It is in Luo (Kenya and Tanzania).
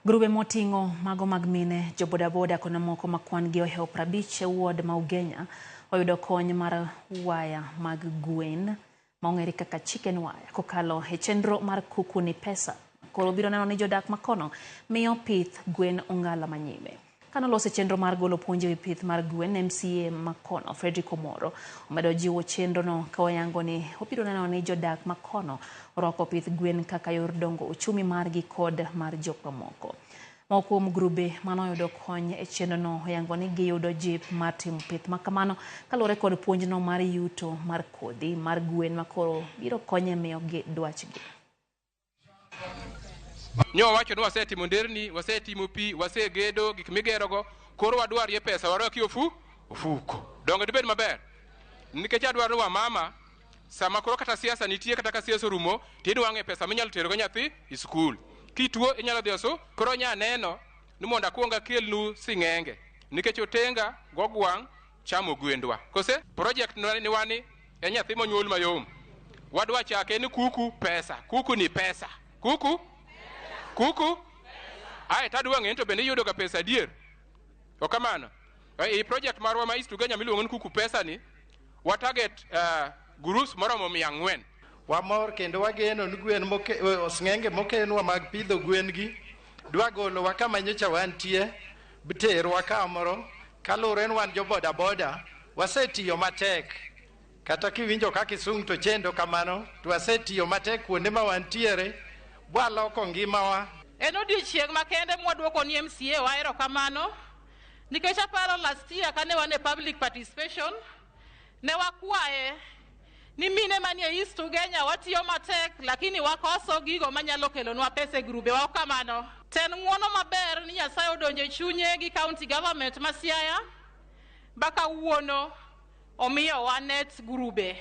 Grube moting'o mago mag mine, jobodaboda kod moko ma kwan-gi ohewo 50 e ward ma Ugenya oyudo kony mar waya mag gwen ma ong'ere kaka chicken wire kokalo e chenro mar Kuku ni Pesa. Koro biro neno ni jodak makono miyo pith gwen ong'ala manyime. Kanoloso chenro mar golo puonj e pith mar gwen, MCA makono Fredrick Omoro omedo jiwo chenro no ka oyango ni obiro neno ni jodak makono orwako pith gwen kaka yor dongo uchumi margi kod mar jok mamoko. Moko kuom grube manoyudo kony e chenro no oyango ni giyudo jip mar timo pith makamano kaluwore kod puonj no mar yuto mar kodhi mar gwen makoro biro konyo e miyo gi dwachgi. Nyo wacho ni wasetimo nderni, wasetimo pi, wasegedo gik migerogo, koro wadwar ye pesa waro ki ofuko. Dongo dibed maber. Nikech adwaro wa mama sama koro kata siasa nitie kata ka siasa rumo, tidwange pesa minyalo tero go nyathi e skul. Kituo inyalo dhioso, koro nya neno ni mondo akwonga kelnu sing'enge. Nikech otenga gogwang chamo gwendwa. Kose project ni wani e nyathi monyuol mayom. Wadwa chake ni Kuku Pesa. Kuku ni pesa. Kuku? Ai tadwa ng'ento bende yudo ka pesa dier. O kamano. E project marwa ma East Ugenya miluongo ni Kuku Pesa ni wa target gurus moromo 400. Wamor kendo wageno ni gwen osng'enge mokenwa mag pidho gwen gi dwa golo wa kama nyocha wantie biterwa kamoro kalure ni wan jo boda boda wasetiyo matek kata kiwinjo ka kisung to chendo kamano to wasetiyo matek kuonde ma wantiere bwaloko ngimawa. En odiochieng' makende mwadwoko ni MCA waero kamano nikech aparo last year kane wan e public participation ne wakwaye ni mine manie East Ugenya watiyo matek lakini wakoso gigo manyalo kelonwa pesa e grube wa kamano. Ten ng'wono maber ni Nyasaye odonjo e chunye gi county government ma Siaya baka wuono omiyo wanet grube.